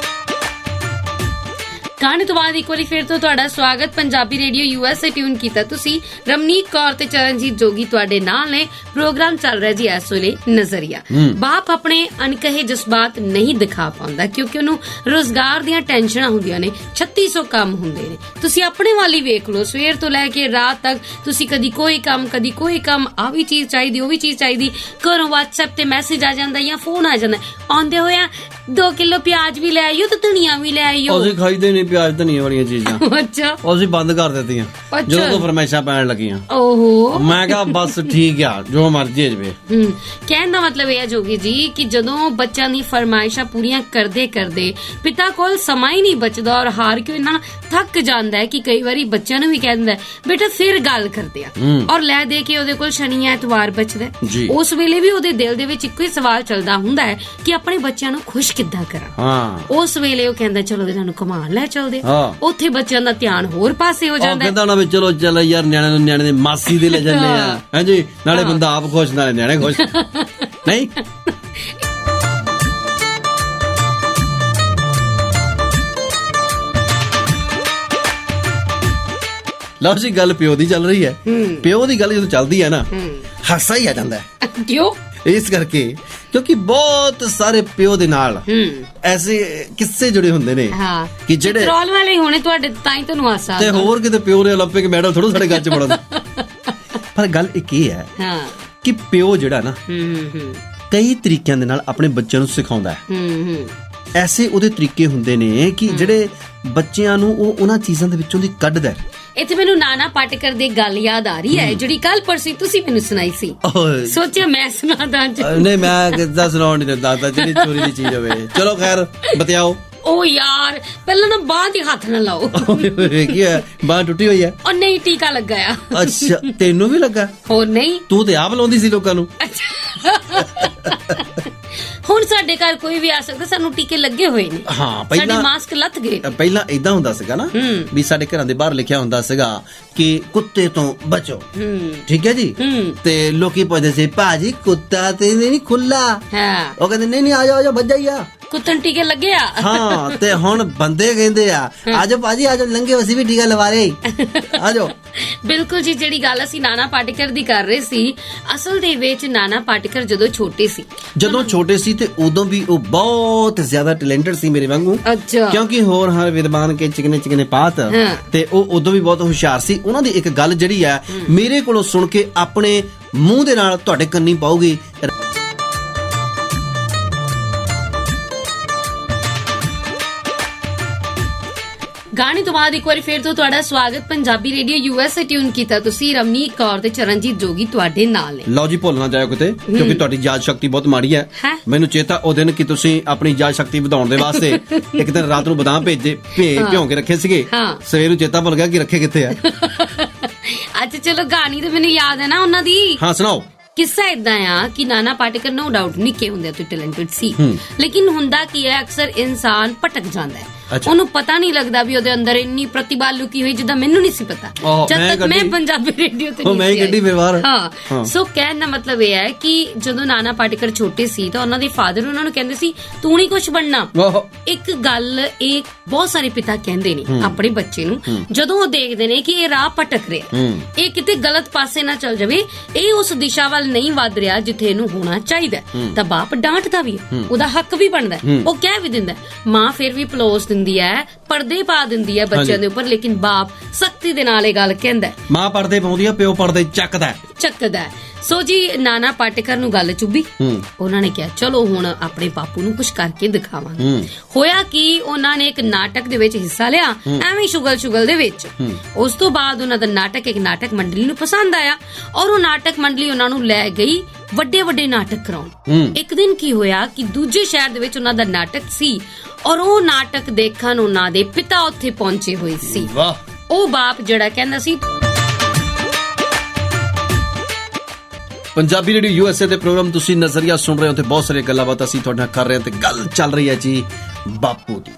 Speaker 3: ਗਾਣੇ ਤੋਂ ਬਾਅਦ ਇੱਕ ਵਾਰੀ ਫਿਰ ਤੋਂ ਤੁਹਾਡਾ ਸਵਾਗਤ। ਪੰਜਾਬੀ ਰੇਡੀਓ USA ਟਿਊਨ ਕੀਤਾ ਤੁਸੀਂ। ਰਮਨੀਕ ਕੌਰ ਤੇ ਚਰਨਜੀਤ ਜੋਗੀ ਤੁਹਾਡੇ ਨਾਲ ਨੇ। ਪ੍ਰੋਗਰਾਮ ਚੱਲ ਰਿਹਾ ਜੀ ਇਸ ਵੇਲੇ ਨਜ਼ਰੀਆ। ਬਾਪ ਆਪਣੇ ਅਣਕਹੇ ਜਜ਼ਬਾਤ ਨਹੀਂ ਦਿਖਾ ਪਾਉਂਦਾ ਕਿਉਂਕਿ ਉਹਨੂੰ ਰੋਜ਼ਗਾਰ ਦੀਆਂ ਟੈਨਸ਼ਨਾਂ ਹੁੰਦੀਆਂ ਨੇ, 3600 ਕੰਮ ਹੁੰਦੇ ਨੇ। ਤੁਸੀਂ ਆਪਣੇ ਵੱਲ ਹੀ ਵੇਖ ਲਓ, ਸਵੇਰ ਤੋਂ ਲੈ ਕੇ ਰਾਤ ਤੱਕ ਤੁਸੀਂ ਕਦੀ ਕੋਈ ਕੰਮ, ਕਦੀ ਕੋਈ ਕੰਮ, ਆਹ ਵੀ ਚੀਜ਼ ਚਾਹੀਦੀ, ਉਹ ਵੀ ਚੀਜ਼ ਚਾਹੀਦੀ। ਘਰੋਂ WhatsApp ਤੇ ਮੈਸੇਜ ਆ ਜਾਂਦਾ ਜਾਂ ਫੋਨ ਆ ਜਾਂਦਾ, ਆਉਂਦੇ ਹੋਇਆ 2 ਕਿਲੋ ਪਿਆਜ਼ ਵੀ ਲੈ ਆਇਓ ਤੇ ਧਨੀਆ ਵੀ ਲੈ ਆਇਓ।
Speaker 2: ਅਸੀਂ ਖਾਈਦੇ ਨਹੀਂ ਪਿਆਜ਼ ਧਨੀਆ ਵਾਲੀਆਂ ਚੀਜ਼ਾਂ।
Speaker 3: ਅੱਛਾ,
Speaker 2: ਅਸੀਂ ਬੰਦ ਕਰ ਦਿੱਤੀਆਂ ਜਦੋਂ ਤੋਂ ਫਰਮਾਇਸ਼ਾਂ ਪੈਣ ਲੱਗੀਆਂ।
Speaker 3: ਓਹੋ,
Speaker 2: ਮੈਂ ਕਿਹਾ ਬਸ ਠੀਕ ਆ, ਜੋ ਮਰਜ਼ੀ ਹੋ ਜਾਵੇ।
Speaker 3: ਕਹਿਣ ਦਾ ਮਤਲਬ ਇਹ ਹੈ ਜੋਗੀ ਜੀ ਕਿ ਜਦੋਂ ਬੱਚਿਆਂ ਦੀ ਫਰਮਾਇਸ਼ਾਂ ਪੂਰੀਆਂ ਕਰਦੇ ਕਰਦੇ ਪਿਤਾ ਕੋਲ ਸਮਾਂ ਹੀ ਨਹੀਂ ਬਚਦਾ ਔਰ ਹਾਰ ਕੇ ਇੰਨਾ ਥੱਕ ਜਾਂਦਾ ਹੈ ਕਿ ਕਈ ਵਾਰੀ ਬੱਚਿਆਂ ਨੂੰ ਵੀ ਕਹਿ ਦਿੰਦਾ ਬੇਟਾ ਫਿਰ ਗੱਲ ਕਰਦੇ ਆ, ਔਰ ਲੈ ਦੇ ਕੇ ਉਹਦੇ ਕੋਲ ਸ਼ਨੀ ਐਤਵਾਰ ਬਚਦਾ। ਉਸ ਵੇਲੇ ਵੀ ਉਹਦੇ ਦਿਲ ਦੇ ਵਿੱਚ ਇੱਕੋ ਹੀ ਸਵਾਲ ਚੱਲਦਾ ਹੁੰਦਾ ਹੈ ਕਿ ਆਪਣੇ ਬੱਚਿਆਂ ਨੂੰ ਖੁਸ਼ ਕਿੱਦਾਂ ਕਰਾਂ। ਉਸ ਵੇਲੇ ਉਹ ਕਹਿੰਦਾ ਚਲੋ ਇਹਨਾਂ ਨੂੰ ਘੁਮਾਉਣ ਲੈ ਚੱਲਦੇ। ਉੱਥੇ ਬੱਚਿਆਂ ਦਾ ਧਿਆਨ ਹੋਰ ਪਾਸੇ ਹੋ ਜਾਂਦਾ।
Speaker 2: ਕਹਿੰਦਾ ਨਾ ਵੀ ਚਲੋ ਚੱਲ ਯਾਰ, ਨਿਆਣੇ ਦੇ ਮਾਸੀ ਦੇ ਲੈ ਜਾਂਦੇ ਆ। ਹਾਂਜੀ, ਨਾਲੇ ਬੰਦਾ ਆਪ ਖੁਸ਼, ਨਾਲੇ ਨਿਆਣੇ ਖੁਸ਼। ਨਹੀਂ ਲਓ ਜੀ, ਗੱਲ ਪਿਓ ਦੀ ਚੱਲ ਰਹੀ ਹੈ। ਪਿਓ ਦੀ ਗੱਲ ਜਦੋਂ ਚੱਲਦੀ ਹੈ ਨਾ, ਹਾਸਾ ਹੀ ਆ ਜਾਂਦਾ ਹੈ।
Speaker 3: ਕਿਉਂ?
Speaker 2: ਇਸ ਕਰਕੇ ਕਿਉਂਕਿ ਬਹੁਤ ਸਾਰੇ ਪਿਓ ਦੇ ਨਾਲ ਐਸੇ ਕਿੱਸੇ ਜੁੜੇ ਹੁੰਦੇ ਨੇ ਕਿ ਜਿਹੜੇ
Speaker 3: ਪੈਟਰੋਲ ਵਾਲੇ ਹੋਣੇ ਤੁਹਾਡੇ, ਤਾਂ ਹੀ ਤੁਹਾਨੂੰ ਹਾਸਾ
Speaker 2: ਤੇ ਹੋਰ ਕਿਤੇ ਪਿਓ ਨੇ 올림픽 ਮੈਡਲ ਥੋੜਾ ਸਾਡੇ ਗੱਜ ਪੜਦਾ। ਪਰ ਗੱਲ ਇੱਕ ਇਹ ਹੈ ਕਿ ਪਿਓ ਜਿਹੜਾ ਨਾ, ਕਈ ਤਰੀਕਿਆਂ ਦੇ ਨਾਲ ਆਪਣੇ ਬੱਚਿਆਂ ਨੂੰ ਸਿਖਾਉਂਦਾ ਹੈ। ਐਸੇ ਉਹਦੇ ਤਰੀਕੇ ਹੁੰਦੇ ਨੇ ਕਿ ਜਿਹੜੇ ਬੱਚਿਆਂ ਨੂੰ ਉਹ ਉਹਨਾਂ ਚੀਜ਼ਾਂ ਦੇ ਵਿੱਚੋਂ ਦੀ ਕੱਢਦਾ।
Speaker 3: ਇੱਥੇ ਮੈਨੂੰ ਨਾਨਾ ਪਾਟੇਕਰ ਦੀ ਗੱਲ ਯਾਦ ਆ ਰਹੀ ਹੈ ਜਿਹੜੀ ਕੱਲ ਪਰਸੋਂ ਤੁਸੀਂ ਮੈਨੂੰ ਸੁਣਾਈ ਸੀ। ਸੋਚਿਆ ਮੈਂ ਸੁਣਾਦਾ। ਨਹੀਂ,
Speaker 2: ਮੈਂ ਕਿੱਦਾਂ ਸੁਣਾਉਣ ਨਹੀਂ ਦਿੰਦਾ, ਜਿਹੜੀ ਚੋਰੀ ਦੀ ਚੀਜ਼ ਹੋਵੇ। ਚਲੋ ਖੈਰ ਬਤਾਓ।
Speaker 3: ਉਹ ਯਾਰ ਪਹਿਲਾਂ ਨਾ ਬਾਂਹ ਤੇ ਹੱਥ ਨਾ ਲਾਓ।
Speaker 2: ਕੀ ਹੈ, ਬਾਂਹ ਟੁੱਟੀ ਹੋਈ ਹੈ?
Speaker 3: ਉਹ ਨਹੀਂ, ਟੀਕਾ ਲੱਗਾ ਆ।
Speaker 2: ਅੱਛਾ, ਤੈਨੂੰ ਵੀ ਲੱਗਾ?
Speaker 3: ਹੋਰ ਨਹੀਂ,
Speaker 2: ਤੂੰ ਤੇ ਆਪ ਲਾਉਂਦੀ ਸੀ ਲੋਕਾਂ ਨੂੰ।
Speaker 3: ਹੁਣ ਸਾਡੇ ਘਰ ਕੋਈ ਵੀ ਆ ਸਕਦਾ, ਸਾਨੂੰ ਟੀਕੇ ਲੱਗੇ ਹੋਏ ਨੇ।
Speaker 2: ਹਾਂ, ਪਹਿਲਾਂ
Speaker 3: ਸਾਡੇ ਮਾਸਕ ਲੱਥ ਗਏ।
Speaker 2: ਪਹਿਲਾਂ ਇਦਾਂ ਹੁੰਦਾ ਸੀਗਾ ਨਾ ਵੀ ਸਾਡੇ ਘਰਾਂ ਦੇ ਬਾਹਰ ਲਿਖਿਆ ਹੁੰਦਾ ਸੀਗਾ ਕਿ ਕੁੱਤੇ ਤੋਂ ਬਚੋ। ਠੀਕ ਹੈ ਜੀ। ਤੇ ਲੋਕੀ ਪੁੱਛਦੇ ਸੀ ਭਾਜੀ ਕੁੱਤਾ ਤੇ ਨਹੀਂ ਖੁੱਲਾ। ਉਹ ਕਹਿੰਦੇ ਨਹੀਂ ਆ ਜਾਓ ਭੱਜ ਜਾਈਆ,
Speaker 3: ਕੁੱਤਨ ਟੀਕੇ ਲੱਗੇ ਆ।
Speaker 2: ਹਾਂ, ਤੇ ਹੁਣ ਬੰਦੇ ਕਹਿੰਦੇ ਆ ਆਜੋ ਭਾਜੀ ਆਜੋ, ਲੰਘੇ ਅਸੀਂ ਵੀ ਟੀਕਾ ਲਵਾ ਰਹੇ, ਆਜੋ।
Speaker 3: ਬਿਲਕੁਲ ਜੀ, ਜਿਹੜੀ ਗੱਲ ਅਸੀਂ ਨਾਨਾ ਪਾਟੇਕਰ ਦੀ ਕਰ ਰਹੇ ਸੀ, ਅਸਲ ਦੇ ਵਿੱਚ ਨਾਨਾ ਪਾਟੇਕਰ ਜਦੋਂ ਛੋਟੇ ਸੀ
Speaker 2: ਤੇ ਉਦੋਂ ਵੀ ਉਹ ਬਹੁਤ ਜ਼ਿਆਦਾ ਟੈਲੈਂਟਡ ਸੀ ਮੇਰੇ ਵਾਂਗੂ।
Speaker 3: ਅੱਛਾ।
Speaker 2: ਕਿਉਂਕਿ ਹੋਰ ਹਰ ਵਿਦਵਾਨ ਕੇ ਚਿਕਨੇ ਪਾਤ, ਤੇ ਉਹ ਉਦੋਂ ਵੀ ਬਹੁਤ ਹੁਸ਼ਿਆਰ ਸੀ। ਉਹਨਾਂ ਦੀ ਇੱਕ ਗੱਲ ਜਿਹੜੀ ਆ ਮੇਰੇ ਕੋਲੋਂ ਸੁਣ ਕੇ ਆਪਣੇ ਮੂੰਹ ਦੇ ਨਾਲ ਤੁਹਾਡੇ ਕੰਨੀ ਪਾਉਗੀ।
Speaker 3: ਗਾਣੇ ਤੋਂ ਬਾਅਦ ਇੱਕ ਵਾਰੀ ਫੇਰ ਤੋਂ ਤੁਹਾਡਾ ਸਵਾਗਤ। ਪੰਜਾਬੀ ਰੇਡੀਓ USA ਟਿਊਨ ਕੀਤਾ ਤੁਸੀਂ। ਰਮਨੀਕ ਕੌਰ ਤੇ ਚਰਨਜੀਤ ਜੋਗੀ ਤੁਹਾਡੇ ਨਾਲ ਨੇ।
Speaker 2: ਲਓ ਜੀ, ਭੁੱਲ ਨਾ ਜਾਇਓ ਕਿਤੇ, ਕਿਉਂਕਿ ਤੁਹਾਡੀ ਯਾਦ ਸ਼ਕਤੀ ਬਹੁਤ ਮਾੜੀ ਹੈ। ਮੈਨੂੰ ਚੇਤਾ ਉਹ ਦਿਨ ਕਿ ਤੁਸੀਂ ਆਪਣੀ ਯਾਦ ਸ਼ਕਤੀ ਵਧਾਉਣ ਦੇ ਵਾਸਤੇ ਇੱਕ ਦਿਨ ਰਾਤ ਨੂੰ ਬਦਾਮ ਭਿਉਂ ਕੇ ਰੱਖੇ ਸੀਗੇ। ਸਵੇਰ ਨੂੰ ਚੇਤਾ ਭੁੱਲ ਗਿਆ ਕਿ ਰੱਖੇ ਕਿੱਥੇ ਆ।
Speaker 3: ਅੱਛਾ ਚਲੋ, ਗਾਣੀ ਤਾਂ ਮੈਨੂੰ ਯਾਦ ਹੈ ਨਾ ਉਹਨਾਂ ਦੀ।
Speaker 2: ਹਾਂ, ਸੁਣਾਓ।
Speaker 3: ਕਿੱਸਾ ਇਦਾਂ ਆ ਕਿ ਨਾਨਾ ਪਾਟੇਕਰ ਨੋ ਡਾਊਟ ਨਿੱਕੇ ਹੁੰਦੇ ਤੋਂ ਟੈਲੈਂਟਡ ਸੀ, ਲੇਕਿਨ ਹੁੰਦਾ ਕੀ ਹੈ ਅਕਸਰ ਇਨਸਾਨ ਭਟਕ ਜਾਂਦਾ ਹੈ। ਉਹਨੂੰ ਪਤਾ ਨਹੀਂ ਲੱਗਦਾ ਵੀ ਉਹਦੇ ਅੰਦਰ ਇੰਨੀ ਪ੍ਰਤਿਭਾ ਲੁਕੀ ਹੋਈ ਜਿੱਦਾਂ ਮੈਨੂੰ ਨਹੀਂ ਸੀ ਪਤਾ ਜਦ ਤੱਕ ਮੈਂ ਪੰਜਾਬੀ ਰੇਡੀਓ ਤੇ ਹਾਂ। ਸੋ ਕਹਿਣ ਦਾ ਮਤਲਬ ਇਹ ਹੈ ਕਿ ਜਦੋਂ ਨਾਨਾ ਪਾਟੇਕਰ ਛੋਟੇ ਸੀ ਤਾਂ ਉਹਨਾਂ ਦੇ ਫਾਦਰ ਉਹਨਾਂ ਨੂੰ ਕਹਿੰਦੇ ਸੀ ਤੂੰ ਨਹੀਂ ਕੁਝ ਬਣਨਾ। ਇੱਕ ਗੱਲ ਇਹ ਬਹੁਤ ਸਾਰੇ ਪਿਤਾ ਕਹਿੰਦੇ ਨੇ ਆਪਣੇ ਬੱਚੇ ਨੂੰ ਜਦੋਂ ਉਹ ਦੇਖਦੇ ਨੇ ਕਿ ਇਹ ਰਾਹ ਭਟਕ ਰਿਹਾ, ਇਹ ਕਿਤੇ ਗਲਤ ਪਾਸੇ ਨਾ ਚੱਲ ਜਾਵੇ, ਇਹ ਉਸ ਦਿਸ਼ਾ ਵੱਲ ਨਹੀਂ ਵੱਧ ਰਿਹਾ ਜਿੱਥੇ ਇਹਨੂੰ ਹੋਣਾ ਚਾਹੀਦਾ, ਤਾਂ ਬਾਪ ਡਾਂਟਦਾ ਵੀ ਹੈ, ਉਹਦਾ ਹੱਕ ਵੀ ਬਣਦਾ, ਉਹ ਕਹਿ ਵੀ ਦਿੰਦਾ। ਮਾਂ ਫਿਰ ਵੀ ਪਲੋਸ ਦਿੰਦੀ ਹੈ, ਪਰਦੇ ਪਾ ਦਿੰਦੀ ਹੈ ਬੱਚਿਆਂ ਦੇ ਉੱਪਰ, ਲੇਕਿਨ ਬਾਪ ਸਖਤੀ ਦੇ ਨਾਲ ਇਹ ਗੱਲ ਕਹਿੰਦਾ।
Speaker 2: ਮਾਂ ਪਰਦੇ ਪਾਉਂਦੀ ਆ, ਪਿਓ ਪਰਦੇ ਚੱਕਦਾ।
Speaker 3: ਸੋ ਜੀ ਨਾਨਾ ਪਾਟੇਕਰ ਨੂੰ ਗੱਲ ਚੁੱਭੀ, ਉਹਨਾਂ ਨੇ ਕਿਹਾ ਚਲੋ ਹੁਣ ਆਪਣੇ ਬਾਪੂ ਨੂੰ ਕੁਝ ਕਰਕੇ ਦਿਖਾਵਾਂਗੇ। ਹੋਇਆ ਕਿ ਉਹਨਾਂ ਨੇ ਇੱਕ ਨਾਟਕ ਦੇ ਵਿੱਚ ਹਿੱਸਾ ਲਿਆ, ਐਵੇਂ ਸ਼ੁਗਲ ਦੇ ਵਿੱਚ। ਉਸ ਤੋਂ ਬਾਅਦ ਉਹਨਾਂ ਦਾ ਨਾਟਕ ਇੱਕ ਨਾਟਕ ਮੰਡਲੀ ਨੂੰ ਪਸੰਦ ਆਇਆ ਔਰ ਉਹ ਨਾਟਕ ਮੰਡਲੀ ਉਹਨਾਂ ਨੂੰ ਲੈ ਗਈ ਵੱਡੇ ਨਾਟਕ ਕਰਾਉਣ। ਇੱਕ ਦਿਨ ਕੀ ਹੋਇਆ ਕਿ ਦੂਜੇ ਸ਼ਹਿਰ ਦੇ ਵਿੱਚ ਉਹਨਾਂ ਦਾ ਨਾਟਕ ਸੀ ਔਰ ਉਹ ਨਾਟਕ ਦੇਖਣ ਉਹਨਾਂ ਦੇ ਪਿਤਾ ਉੱਥੇ ਪਹੁੰਚੇ ਹੋਏ ਸੀ। ਉਹ ਬਾਪ ਜਿਹੜਾ ਕਹਿੰਦਾ ਸੀ।
Speaker 2: ਪੰਜਾਬੀ ਰੇਡੀਓ ਯੂਐਸਏ ਦੇ ਪ੍ਰੋਗਰਾਮ ਤੁਸੀਂ ਨਜ਼ਰੀਆ ਸੁਣ ਰਹੇ ਹੋ ਤੇ ਬਹੁਤ ਸਾਰੀਆਂ ਗੱਲਾਂ ਬਾਤਾਂ ਅਸੀਂ ਤੁਹਾਡੇ ਨਾਲ ਕਰ ਰਹੇ ਹਾਂ ਤੇ ਗੱਲ ਚੱਲ ਰਹੀ ਹੈ ਜੀ ਬਾਪੂ ਦੀ।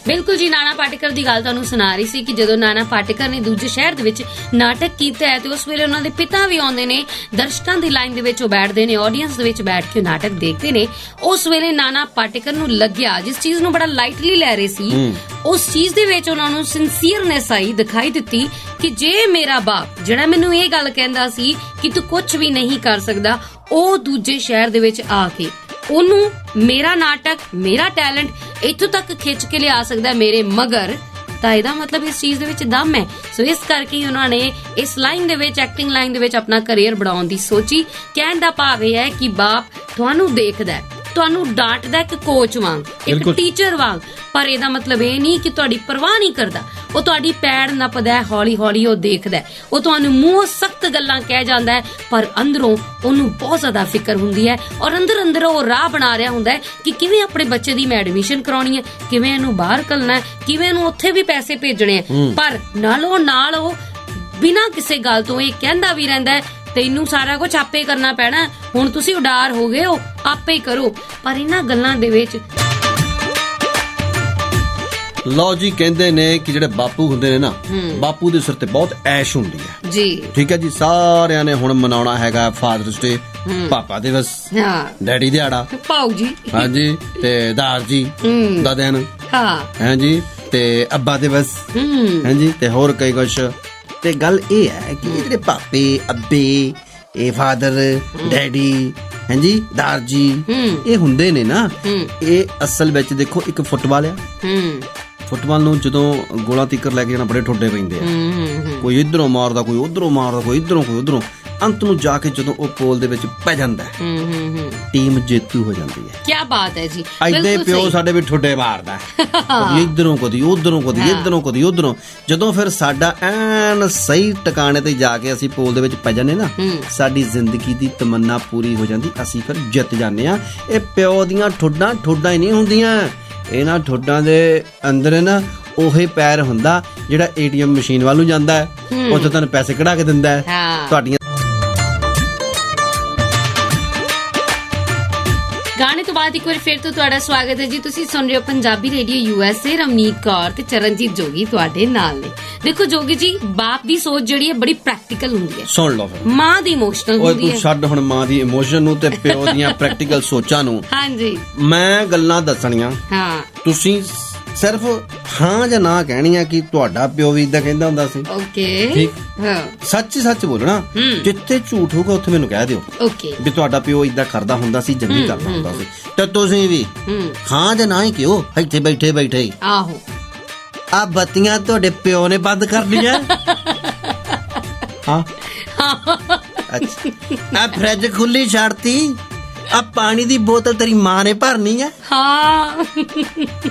Speaker 3: ਬਿਲਕੁਲ ਜੀ, ਨਾਨਾ ਪਾਟੇਕਰ ਦੀ ਗੱਲ ਤੁਹਾਨੂੰ ਸੁਣਾ ਰਹੀ ਸੀ ਕਿ ਜਦੋਂ ਨਾਨਾ ਪਾਟੇਕਰ ਨੇ ਦੂਜੇ ਸ਼ਹਿਰ ਦੇ ਵਿੱਚ ਨਾਟਕ ਕੀਤਾ ਹੈ ਤੇ ਉਸ ਵੇਲੇ ਉਹਨਾਂ ਦੇ ਪਿਤਾ ਵੀ ਆਉਂਦੇ ਨੇ, ਦਰਸ਼ਕਾਂ ਦੀ ਲਾਈਨ ਦੇ ਵਿੱਚ ਉਹ ਬੈਠਦੇ ਨੇ, ਆਡੀਅנס ਦੇ ਵਿੱਚ ਬੈਠ ਕੇ ਨਾਟਕ ਦੇਖਦੇ ਨੇ। ਉਸ ਵੇਲੇ ਨਾਨਾ ਪਾਟੇਕਰ ਨੂੰ ਲੱਗਿਆ, ਜਿਸ ਚੀਜ਼ ਨੂੰ ਬੜਾ ਲਾਈਟਲੀ ਲੈ ਰਹੇ ਸੀ, ਉਸ ਚੀਜ਼ ਦੇ ਵਿੱਚ ਉਹਨਾਂ ਨੂੰ ਸਿੰਸੀਅਰਨੈਸ ਆਈ, ਦਿਖਾਈ ਦਿੱਤੀ ਕਿ ਜੇ ਮੇਰਾ ਬਾਪ ਜਿਹੜਾ ਮੈਨੂੰ ਇਹ ਗੱਲ ਕਹਿੰਦਾ ਸੀ ਕਿ ਤੂੰ ਕੁਝ ਵੀ ਨਹੀਂ ਕਰ ਸਕਦਾ, ਉਹ ਦੂਜੇ ਸ਼ਹਿਰ ਦੇ ਵਿੱਚ ਆ ਕੇ ਉਹਨੂੰ ਮੇਰਾ ਨਾਟਕ, ਮੇਰਾ ਟੈਲੈਂਟ ਇੱਥੋਂ ਤੱਕ ਖਿੱਚ ਕੇ ਲਿਆ ਸਕਦਾ ਮੇਰੇ ਮਗਰ, ਤਾਂ ਇਹਦਾ ਮਤਲਬ ਇਸ ਚੀਜ਼ ਦੇ ਵਿੱਚ ਦਮ ਹੈ। ਸੋ ਇਸ ਕਰਕੇ ਹੀ ਉਹਨਾਂ ਨੇ ਇਸ ਲਾਈਨ ਦੇ ਵਿੱਚ, ਐਕਟਿੰਗ ਲਾਈਨ ਦੇ ਵਿੱਚ ਆਪਣਾ ਕੈਰੀਅਰ ਬਣਾਉਣ ਦੀ ਸੋਚੀ। ਕਹਿਣ ਦਾ ਭਾਵ ਇਹ ਹੈ ਕਿ ਬਾਪ ਤੁਹਾਨੂੰ ਦੇਖਦਾ, ਤੁਹਾਨੂੰ ਡਾਂਟਦਾ ਇੱਕ ਕੋਚ ਵਾਂਗ, ਇੱਕ ਟੀਚਰ ਵਾਂਗ, ਪਰ ਇਹਦਾ ਮਤਲਬ ਇਹ ਨਹੀਂ ਕਿ ਤੁਹਾਡੀ ਪਰਵਾਹ ਨਹੀਂ ਕਰਦਾ। ਉਹ ਤੁਹਾਡੀ ਪੈੜ ਨੱਪਦਾ ਹੈ, ਹੌਲੀ ਹੌਲੀ ਉਹ ਦੇਖਦਾ, ਉਹ ਤੁਹਾਨੂੰ ਮੂੰਹੋਂ ਸਖਤ ਗੱਲਾਂ ਕਹਿ ਜਾਂਦਾ ਹੈ, ਪਰ ਅੰਦਰੋਂ ਉਹਨੂੰ ਬਹੁਤ ਜ਼ਿਆਦਾ ਫਿਕਰ ਹੁੰਦੀ ਹੈ ਔਰ ਅੰਦਰ ਉਹ ਰਾਹ ਬਣਾ ਰਿਹਾ ਹੁੰਦਾ ਹੈ ਕਿ ਕਿਵੇਂ ਆਪਣੇ ਬੱਚੇ ਦੀ ਮੈਂ ਐਡਮਿਸ਼ਨ ਕਰਾਉਣੀ ਹੈ, ਕਿਵੇਂ ਇਹਨੂੰ ਬਾਹਰ ਘੱਲਣਾ ਹੈ, ਕਿਵੇਂ ਇਹਨੂੰ ਉੱਥੇ ਵੀ ਪੈਸੇ ਭੇਜਣੇ ਆ। ਪਰ ਨਾਲੋਂ ਨਾਲ ਉਹ ਬਿਨਾਂ ਕਿਸੇ ਗੱਲ ਤੋਂ ਇਹ ਕਹਿੰਦਾ ਵੀ ਰਹਿੰਦਾ ਹੈ ਤੈਨੂੰ ਸਾਰਾ ਕੁਝ ਆਪੇ ਕਰਨਾ ਪੈਣਾ, ਹੁਣ ਤੁਸੀਂ ਉਡਾਰ ਹੋ ਗਏ ਹੋ, ਆਪੇ ਹੀ ਕਰੋ। ਪਰ ਇਹਨਾਂ ਗੱਲਾਂ ਦੇ ਵਿੱਚ
Speaker 2: ਲਓ ਜੀ, ਕਹਿੰਦੇ ਨੇ ਕਿ ਜਿਹੜੇ ਬਾਪੂ ਹੁੰਦੇ ਨੇ ਨਾ, ਬਾਪੂ ਦੇ ਸਿਰ ਤੇ ਬਹੁਤ ਐਸ਼ ਹੁੰਦੀ ਹੈ ਜੀ। ਠੀਕ ਹੈ ਜੀ, ਸਾਰਿਆਂ ਨੇ ਹੁਣ ਮਨਾਉਣਾ ਹੈਗਾ ਫਾਦਰਸ ਡੇ, ਪਾਪਾ ਦਿਵਸ, ਡੈਡੀ ਦਿਹਾੜਾ, ਭਾਊ ਜੀ, ਹਾਂਜੀ, ਤੇ ਦਾਰ ਜੀ ਦਾ ਦਿਨ, ਹਾਂਜੀ, ਤੇ ਅੱਬਾ ਦਿਵਸ, ਹਾਂਜੀ, ਤੇ ਹੋਰ ਕਈ ਕੁਛ। ਤੇ ਗੱਲ ਇਹ ਹੈ ਕਿ ਜਿਹੜੇ ਪਾਪੇ, ਅੱਬੇ, ਇਹ ਫਾਦਰ, ਡੈਡੀ, ਹਾਂਜੀ, ਦਾਰ ਜੀ, ਇਹ ਹੁੰਦੇ ਨੇ ਨਾ, ਇਹ ਅਸਲ ਵਿੱਚ ਦੇਖੋ ਇੱਕ ਫੁੱਟਬਾਲ ਆ। ਫੁੱਟਬਾਲ ਨੂੰ ਜਦੋਂ ਗੋਲਾਂ ਤੀਕਰ ਲੈ ਕੇ ਜਾਣਾ ਬੜੇ ਠੁੱਡੇ ਪੈਂਦੇ ਆ, ਕੋਈ ਇਧਰੋਂ ਮਾਰਦਾ, ਕੋਈ ਉਧਰੋਂ ਮਾਰਦਾ, ਕੋਈ ਇਧਰੋਂ, ਕੋਈ ਉਧਰੋਂ। ਅੰਤ ਨੂੰ ਜਾ ਕੇ ਜਦੋਂ ਉਹ ਪੋਲ ਦੇ ਵਿੱਚ ਪੈ ਜਾਂਦਾ ਹੈ, ਟੀਮ ਜੇਤੂ ਹੋ ਜਾਂਦੀ ਹੈ। ਕੀ ਬਾਤ ਹੈ ਜੀ। ਐਡੇ ਪਿਓ ਸਾਡੇ ਵੀ ਠੁੱਡੇ ਮਾਰਦਾ, ਕਦੀ ਇਧਰੋਂ, ਕਦੀ ਉਧਰੋਂ, ਕਦੀ ਇਧਰੋਂ, ਕਦੀ ਉਧਰੋਂ। ਜਦੋਂ ਫਿਰ ਸਾਡਾ ਐਨ ਸਹੀ ਟਿਕਾਣੇ ਤੇ ਜਾ ਕੇ ਅਸੀਂ ਪੋਲ ਦੇ ਵਿੱਚ ਪੈ ਜਾਂਦੇ ਨਾ, ਸਾਡੀ ਜ਼ਿੰਦਗੀ ਦੀ ਤਮੰਨਾ ਪੂਰੀ ਹੋ ਜਾਂਦੀ, ਅਸੀਂ ਫਿਰ ਜਿੱਤ ਜਾਂਦੇ ਆ। ਇਹ ਪਿਓ ਦੀਆਂ ਠੁੱਡਾਂ ਹੀ ਨਹੀਂ ਹੁੰਦੀਆਂ, ਇਹਨਾਂ ਠੁੱਡਾਂ ਦੇ ਅੰਦਰ ਨਾ ਉਹੀ ਪੈਰ ਹੁੰਦਾ ਜਿਹੜਾ ATM ਮਸ਼ੀਨ ਵੱਲ ਨੂੰ ਜਾਂਦਾ ਹੈ, ਉੱਥੇ ਤੁਹਾਨੂੰ ਪੈਸੇ ਕਢਾ ਕੇ ਦਿੰਦਾ ਹੈ ਤੁਹਾਡੀਆਂ।
Speaker 3: ਗਾਣੇ ਤੋਂ ਬਾਅਦ ਇੱਕ ਵਾਰ ਫਿਰ ਤੋਂ ਤੁਹਾਡਾ ਸਵਾਗਤ ਹੈ ਜੀ। ਤੁਸੀਂ ਸੁਣ ਰਹੇ ਹੋ ਪੰਜਾਬੀ ਰੇਡੀਓ ਯੂਐਸਏ, ਰਮਨੀਕ ਕੌਰ ਤੇ ਚਰਨਜੀਤ ਜੋਗੀ ਤੁਹਾਡੇ ਨਾਲ ਨੇ। ਦੇਖੋ ਜੋਗੀ ਜੀ, ਬਾਪ ਦੀ ਸੋਚ ਜਿਹੜੀ ਹੈ ਬੜੀ ਪ੍ਰੈਕਟੀਕਲ ਹੁੰਦੀ ਹੈ। ਸੁਣ ਲਓ ਫਿਰ। ਮਾਂ ਦੀ ਇਮੋਸ਼ਨਲ ਹੁੰਦੀ ਹੈ।
Speaker 2: ਤੂੰ ਛੱਡ ਹੁਣ ਮਾਂ ਦੀ ਇਮੋਸ਼ਨ ਨੂੰ ਤੇ ਪਿਓ ਦੀਆਂ ਪ੍ਰੈਕਟੀਕਲ ਸੋਚਾਂ ਨੂੰ। ਹਾਂਜੀ, ਮੈਂ ਗੱਲਾਂ ਦੱਸਣੀਆਂ, ਤੁਸੀਂ ਸਿਰਫ ਹਾਂ ਜਾਂ ਨਾ ਕਹਿਣੀ ਆ ਕਿ ਤੁਹਾਡਾ ਪਿਓ ਵੀ ਇਦਾਂ ਕਹਿੰਦਾ ਹੁੰਦਾ ਸੀ। ਓਕੇ, ਠੀਕ, ਸੱਚ ਬੋਲਣਾ। ਜਿੱਥੇ ਝੂਠ ਹੋਊਗਾ ਉੱਥੇ ਮੈਨੂੰ ਕਹਿ ਦਿਓ ਵੀ ਤੁਹਾਡਾ ਪਿਓ ਇਦਾਂ ਕਰਦਾ ਹੁੰਦਾ ਸੀ, ਜੰਗੀ ਕਰਦਾ ਹੁੰਦਾ ਸੀ। ਤੇ ਤੁਸੀਂ ਵੀ ਹਾਂ ਜਾਂ ਨਾ ਹੀ ਕਿਉਂ, ਇੱਥੇ ਬੈਠੇ ਆਹੋ ਆ ਬੱਤੀਆਂ ਤੁਹਾਡੇ ਪਿਓ ਨੇ ਬੰਦ ਕਰ ਲਈਆਂ। ਹਾਂ, ਅੱਛਾ, ਆ ਫ੍ਰਿਜ ਖੁੱਲੀ ਛੱਡਤੀ, ਆ ਪਾਣੀ ਦੀ ਬੋਤਲ ਤੇਰੀ ਮਾਂ ਨੇ ਭਰਨੀ ਆ। ਹਾਂ,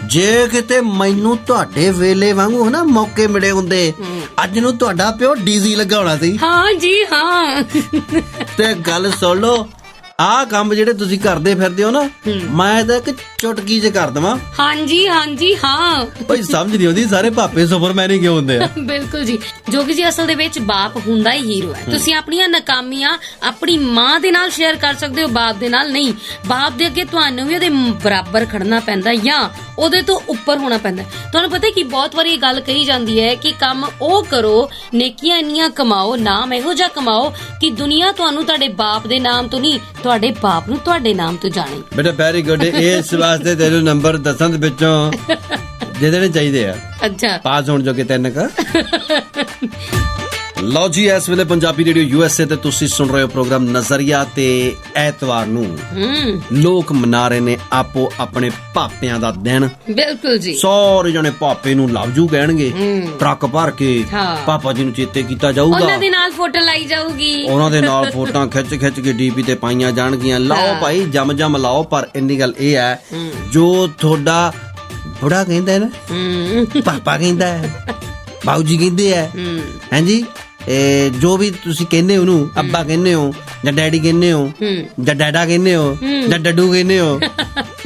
Speaker 2: ਜੇ ਕਿਤੇ ਮੈਨੂੰ ਤੁਹਾਡੇ ਵੇਲੇ ਵਾਂਗੂ ਨਾ ਮੌਕੇ ਮਿਲੇ ਹੁੰਦੇ, ਅੱਜ ਨੂੰ ਤੁਹਾਡਾ ਪਿਓ ਡੀਜ਼ੀ ਲਗਾਉਣਾ ਸੀ। ਹਾਂ ਜੀ, ਹਾਂ। ਤੇ ਗੱਲ ਸੁਣ ਲੋ, ਆਹ ਕੰਮ ਜਿਹੜੇ ਤੁਸੀਂ ਕਰਦੇ ਫਿਰਦੇ ਹੋ ਨਾ, ਮੈਂ ਤਾਂ ਇੱਕ ਚੁਟਕੀ 'ਚ ਕਰ ਦਵਾਂ।
Speaker 3: ਹਾਂਜੀ ਹਾਂਜੀ ਹਾਂ
Speaker 2: ਭਾਈ ਸਮਝ ਨਹੀਂ ਆਉਂਦੀ ਸਾਰੇ ਪਾਪੇ ਸੁਪਰਮੈਨ ਹੀ ਕਿਉਂ ਹੁੰਦੇ ਆ।
Speaker 3: ਬਿਲਕੁਲ ਜੀ ਜੋਗੀ ਜੀ, ਅਸਲ ਦੇ ਵਿੱਚ ਬਾਪ ਹੁੰਦਾ ਹੀ ਹੀਰੋ ਹੈ। ਤੁਸੀਂ ਆਪਣੀਆਂ ਨਾਕਾਮੀਆਂ ਆਪਣੀ ਮਾਂ ਦੇ ਨਾਲ ਸ਼ੇਅਰ ਕਰ ਸਕਦੇ ਹੋ, ਬਾਪ ਦੇ ਨਾਲ ਨਹੀਂ। ਬਾਪ ਦੇ ਅੱਗੇ ਤੁਹਾਨੂੰ ਵੀ ਉਹਦੇ ਬਰਾਬਰ ਖੜਨਾ ਪੈਂਦਾ ਜਾਂ ਉਹਦੇ ਤੋਂ ਉੱਪਰ ਹੋਣਾ ਪੈਂਦਾ। ਤੁਹਾਨੂੰ ਪਤਾ ਕਿ ਬਹੁਤ ਵਾਰੀ ਇਹ ਗੱਲ ਕਹੀ ਜਾਂਦੀ ਹੈ ਕਿ ਕੰਮ ਉਹ ਕਰੋ, ਨੇਕੀਆਂ ਇੰਨੀਆਂ ਕਮਾਓ, ਨਾਮ ਇਹੋ ਜਿਹਾ ਕਮਾਓ ਕਿ ਦੁਨੀਆ ਤੁਹਾਨੂੰ ਤੁਹਾਡੇ ਬਾਪ ਦੇ ਨਾਮ ਤੋਂ ਨਹੀਂ, ਤੁਹਾਡੇ ਬਾਪ ਨੂੰ ਤੁਹਾਡੇ ਨਾਮ ਤੋਂ ਜਾਣੇ।
Speaker 2: ਬੇਟਾ ਵੈਰੀ ਗੁੱਡ। ਇਸ ਵਾਸਤੇ ਤੈਨੂੰ ਨੰਬਰ 10 ਦੇ ਵਿੱਚੋਂ ਦੇ ਦੇਣੇ ਚਾਹੀਦੇ ਆ,
Speaker 3: ਅੱਛਾ
Speaker 2: ਪਾਸ ਹੋਣ ਜੋਗੇ 3 ਕ। ਲਓ ਜੀ, ਇਸ ਵੇਲੇ ਪੰਜਾਬੀ ਰੇਡੀਓ USA ਤੇ ਤੁਸੀਂ ਸੁਣ ਰਹੇ ਹੋ ਪ੍ਰੋਗਰਾਮ ਨਜ਼ਰੀਆ ਤੇ ਐਤਵਾਰ ਨੂੰ ਲੋਕ ਮਨਾ ਰਹੇ ਨੇ ਆਪੋ ਆਪਣੇ ਪਾਪਿਆਂ ਦਾ ਦਿਨ।
Speaker 3: ਬਿਲਕੁਲ ਜੀ,
Speaker 2: ਸਾਰੇ ਜਣੇ ਪਾਪੇ ਨੂੰ ਲਵ ਜੂ ਕਹਿਣਗੇ, ਟਰੱਕ ਭਰ ਕੇ ਪਾਪਾ ਜੀ ਨੂੰ ਚੇਤੇ ਕੀਤਾ ਜਾਊਗਾ,
Speaker 3: ਉਹਨਾਂ ਦੇ ਨਾਲ ਫੋਟੋ ਲਾਈ ਜਾਊਗੀ,
Speaker 2: ਉਹਨਾਂ ਦੇ ਨਾਲ ਫੋਟੋਆਂ ਖਿੱਚ ਕੇ DP ਤੇ ਪਾਈਆਂ ਜਾਣਗੀਆਂ। ਲਾਓ ਭਾਈ, ਜਮ ਲਾਓ। ਪਰ ਇੰਨੀ ਗੱਲ ਇਹ ਹੈ, ਜੋ ਤੁਹਾਡਾ ਬੁੜਾ ਕਹਿੰਦਾ ਹੈ ਨਾ, ਪਾਪਾ ਕਹਿੰਦਾ ਹੈ, ਬਾਊ ਜੀ ਕਹਿੰਦੇ ਆ, ਹਾਂਜੀ, ਜੋ ਵੀ ਤੁਸੀਂ ਕਹਿੰਦੇ ਹੋ ਉਹਨੂੰ, ਅੱਬਾ ਕਹਿੰਦੇ ਹੋ ਜਾਂ ਡੈਡੀ ਕਹਿੰਦੇ ਹੋ ਜਾਂ ਡੈਡਾ ਕਹਿੰਦੇ ਹੋ ਜਾਂ ਡੱਡੂ ਕਹਿੰਦੇ ਹੋ,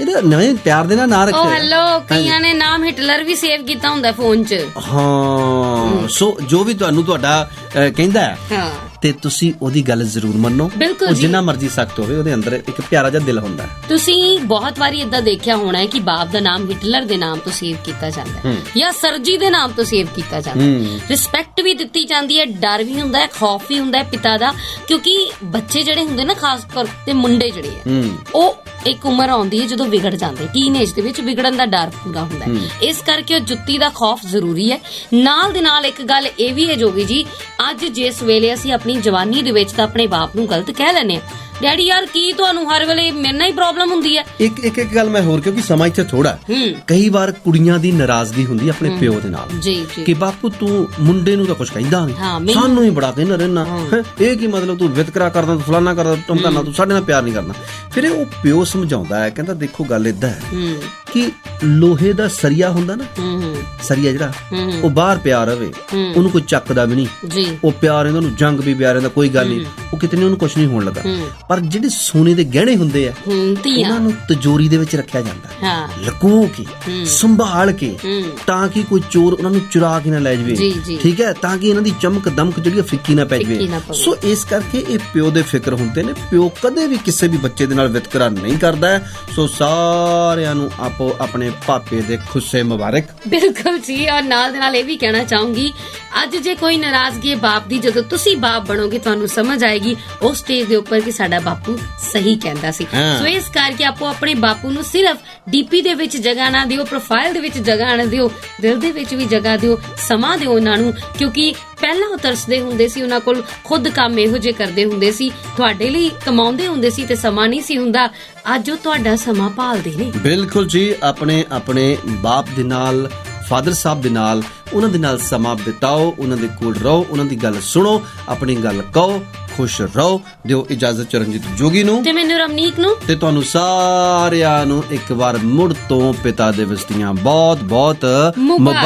Speaker 2: ਇਹਦਾ ਨਵੇਂ ਪਿਆਰ ਦੇ ਨਾਲ ਨਾਂ ਰੱਖਿਆ।
Speaker 3: ਹੈਲੋ, ਕਈਆਂ ਨੇ ਨਾਮ ਹਿਟਲਰ ਵੀ ਸੇਵ ਕੀਤਾ ਹੁੰਦਾ ਫੋਨ 'ਚ।
Speaker 2: ਹਾਂ, ਸੋ ਜੋ ਵੀ ਤੁਹਾਨੂੰ ਤੁਹਾਡਾ ਕਹਿੰਦਾ ਹੈ ਤੇ ਤੁਸੀਂ ਉਹਦੀ ਗੱਲ ਜ਼ਰੂਰ ਮੰਨੋ।
Speaker 3: ਬਿਲਕੁਲ
Speaker 2: ਉਹ
Speaker 3: ਜੀ,
Speaker 2: ਜਿੰਨਾ ਮਰਜ਼ੀ ਸਖਤ ਹੋਵੇ, ਉਹਦੇ ਅੰਦਰ ਇੱਕ ਪਿਆਰਾ ਜਿਹਾ ਦਿਲ ਹੁੰਦਾ ਹੈ।
Speaker 3: ਤੁਸੀਂ ਬਹੁਤ ਵਾਰੀ ਏਦਾਂ ਦੇਖਿਆ ਹੋਣਾ ਹੈ ਕਿ ਬਾਪ ਦਾ ਨਾਮ ਹਿਟਲਰ ਦੇ ਨਾਮ ਤੋਂ ਸੇਵ ਕੀਤਾ ਜਾਂਦਾ ਹੈ ਜਾਂ ਸਰਜੀ ਦੇ ਨਾਮ ਤੋਂ ਸੇਵ ਕੀਤਾ ਜਾਂਦਾ ਹੈ। ਰਿਸਪੈਕਟ ਵੀ ਦਿੱਤੀ ਜਾਂਦੀ ਹੈ, ਡਰ ਵੀ ਹੁੰਦਾ ਹੈ, ਖੌਫ ਵੀ ਹੁੰਦਾ ਹੈ ਪਿਤਾ ਦਾ, ਕਿਉਂਕਿ ਬੱਚੇ ਜਿਹੜੇ ਹੁੰਦੇ ਨਾ, ਖਾਸ ਕਰਕੇ ਮੁੰਡੇ ਜਿਹੜੇ ਆ, ਉਹ ਇੱਕ ਉਮਰ ਆਉਂਦੀ ਹੈ ਜਦੋਂ ਵਿਗੜ ਜਾਂਦੇ, ਟੀਨੇਜ ਦੇ ਵਿੱਚ ਵਿਗੜਨ ਦਾ ਡਰ ਪੂਰਾ ਹੁੰਦਾ ਹੈ। ਇਸ ਕਰਕੇ ਉਹ ਜੁੱਤੀ ਦਾ ਖੌਫ ਜ਼ਰੂਰੀ ਹੈ। ਨਾਲ ਦੇ ਨਾਲ ਇੱਕ ਗੱਲ ਇਹ ਵੀ ਹੈ ਜੋਗੀ ਜੀ, ਅੱਜ ਜਿਸ ਵੇਲੇ ਅਸੀਂ ਆਪਣੀ ਜਵਾਨੀ ਦੇ ਵਿੱਚ ਤਾਂ ਆਪਣੇ ਬਾਪ ਨੂੰ ਗਲਤ ਕਹਿ ਲੈਨੇ ਆ, ਡੈਡੀ ਯਾਰ ਕੀ ਤੁਹਾਨੂੰ ਹਰ ਵੇਲੇ ਮੇਰੇ ਨਾਲ ਹੀ ਪ੍ਰੋਬਲਮ ਹੁੰਦੀ ਹੈ।
Speaker 2: ਇੱਕ ਗੱਲ ਮੈਂ ਹੋਰ, ਕਿਉਂਕਿ ਸਮਾਂ ਇੱਥੇ ਥੋੜਾ, ਕਈ ਵਾਰ ਕੁੜੀਆਂ ਦੀ ਨਾਰਾਜ਼ਗੀ ਹੁੰਦੀ ਆਪਣੇ ਪਿਓ ਦੇ ਨਾਲ
Speaker 3: ਜੀ ਜੀ,
Speaker 2: ਕਿ ਬਾਪੂ ਤੂੰ ਮੁੰਡੇ ਨੂੰ ਤਾਂ ਕੁਝ ਕਹਿੰਦਾ ਨਹੀਂ, ਸਾਨੂੰ ਹੀ ਬੜਾ ਕਹਿੰਦਾ ਰਹਿਣਾ, ਇਹ ਕੀ ਮਤਲਬ ਤੂੰ ਵਿਤਕਰਾ ਕਰਦਾ, ਤੂੰ ਫਲਾਨਾ ਕਰਦਾ, ਤੂੰ ਕਰਨਾ, ਤੂੰ ਸਾਡੇ ਨਾਲ ਪਿਆਰ ਨਹੀਂ ਕਰਦਾ। ਫਿਰ ਉਹ ਪਿਓ ਸਮਝਾਉਂਦਾ ਹੈ, ਕਹਿੰਦਾ ਦੇਖੋ ਗੱਲ ਏਦਾਂ ਹੈ ਕਿ ਲੋਹੇ ਦਾ ਸਰੀਆ ਹੁੰਦਾ ਨਾ, ਸਰੀਆ ਜਿਹੜਾ ਉਹ ਬਾਹਰ ਪਿਆ ਰਵੇ, ਉਹਨੂੰ ਕੋਈ ਚੱਕਦਾ ਵੀ ਨਹੀਂ, ਉਹ ਪਿਆਰ ਇਹਨਾਂ ਨੂੰ ਜੰਗ ਵੀ ਪਿਆਰ ਰਹਿੰਦਾ, ਕੋਈ ਗੱਲ ਨਹੀਂ, ਉਹ ਕਿਤੇ ਉਹਨੂੰ ਕੁਝ ਨਹੀਂ ਹੋਣ ਲੱਗਾ। ਪਰ ਜਿਹੜੇ ਸੋਨੇ ਦੇ ਗਹਿਣੇ ਹੁੰਦੇ ਆ, ਉਹਨਾਂ ਨੂੰ ਤਿਜੋਰੀ ਦੇ ਵਿੱਚ ਰੱਖਿਆ ਜਾਂਦਾ, ਲੁਕੋ ਕੇ, ਸੰਭਾਲ ਕੇ, ਤਾਂ ਕਿ ਕੋਈ ਚੋਰ ਉਹਨਾਂ ਨੂੰ ਚੁਰਾ ਕੇ ਨਾ ਲੈ ਜਾਵੇ, ਠੀਕ ਹੈ, ਤਾਂ ਕਿ ਇਹਨਾਂ ਦੀ ਚਮਕ ਦਮਕ ਜਿਹੜੀ ਫਿੱਕੀ ਨਾ ਪੈ ਜਾਵੇ। ਸੋ ਇਸ ਕਰਕੇ ਇਹ ਪਿਓ ਦੇ ਫਿਕਰ ਹੁੰਦੇ ਨੇ। ਪਿਓ ਕਦੇ ਵੀ ਕਿਸੇ ਵੀ ਬੱਚੇ ਦੇ ਨਾਲ ਵਿਤਕਰਾ ਨਹੀਂ ਕਰਦਾ। ਸੋ ਸਾਰਿਆਂ ਨੂੰ ਆਪੋ ਆਪਣੇ ਪਾਪੇ ਦੇ ਖੁੱਸੇ ਮੁਬਾਰਕ।
Speaker 3: ਬਿਲਕੁਲ ਜੀ, ਔਰ ਨਾਲ ਦੇ ਨਾਲ ਇਹ ਵੀ ਕਹਿਣਾ ਚਾਹੂੰਗੀ, ਅੱਜ ਜੇ ਕੋਈ ਨਾਰਾਜ਼ਗੀ ਹੈ ਬਾਪ ਦੀ, ਜਦੋਂ ਤੁਸੀਂ ਬਾਪ ਬਣੋਗੇ ਤੁਹਾਨੂੰ ਸਮਝ ਆਏਗੀ ਉਸ ਸਟੇਜ ਦੇ ਉੱਪਰ ਕਿ ਸਾਡਾ ਬਾਪੂ ਸਹੀ ਕਹਿੰਦਾ ਸੀ। ਸੋ ਇਸ ਕਰਕੇ ਆਪੋ ਆਪਣੇ ਬਾਪੂ ਨੂੰ ਸਿਰਫ DP ਦੇ ਵਿੱਚ ਜਗ੍ਹਾ ਨਾ ਦਿਓ, ਪ੍ਰੋਫਾਈਲ ਦੇ ਵਿੱਚ ਜਗ੍ਹਾ ਨਾ ਦਿਓ, ਦਿਲ ਦੇ ਵਿੱਚ ਵੀ ਜਗ੍ਹਾ ਦਿਓ, ਸਮਾਂ ਦਿਓ ਉਹਨਾਂ ਨੂੰ, ਕਿਉਂਕਿ ਪਹਿਲਾਂ ਉਹ ਤਰਸਦੇ ਹੁੰਦੇ ਸੀ, ਉਹਨਾਂ ਕੋਲ ਖੁਦ ਕੰਮ ਇਹੋ ਜਿਹੇ ਕਰਦੇ ਹੁੰਦੇ ਸੀ, ਤੁਹਾਡੇ ਲਈ ਕਮਾਉਂਦੇ ਹੁੰਦੇ ਸੀ ਤੇ ਸਮਾਂ ਨਹੀਂ ਸੀ ਹੁੰਦਾ। ਅੱਜ ਉਹ ਤੁਹਾਡਾ ਸਮਾਂ ਭਾਲਦੇ ਨੇ। ਬਿਲਕੁਲ
Speaker 2: ਜੀ, ਆਪਣੇ ਬਾਪ ਦੇ ਨਾਲ, ਫਾਦਰ ਸਾਹਿਬ ਦੇ ਨਾਲ, ਉਹਨਾਂ ਦੇ ਨਾਲ ਸਮਾਂ ਬਿਤਾਓ, ਉਹਨਾਂ ਦੇ ਕੋਲ ਰਹੋ, ਉਹਨਾਂ ਦੀ ਗੱਲ ਸੁਣੋ, ਆਪਣੀ ਗੱਲ ਕਹੋ, ਖੁਸ਼ ਰਹੋ। ਦਿਓ ਇਜਾਜ਼ਤ ਚਰਨਜੀਤ ਜੋਗੀ ਨੂੰ
Speaker 3: ਤੇ ਮੈਨੂੰ ਰਮਨੀਕ ਨੂੰ
Speaker 2: ਤੇ ਤੁਹਾਨੂੰ ਸਾਰਿਆਂ ਨੂੰ ਇੱਕ ਵਾਰ ਮੁੜ ਤੋਂ ਪਿਤਾ ਦਿਵਸ ਦੀਆਂ ਬਹੁਤ ਬਹੁਤ ਮੁਬਾਰਕਾਂ।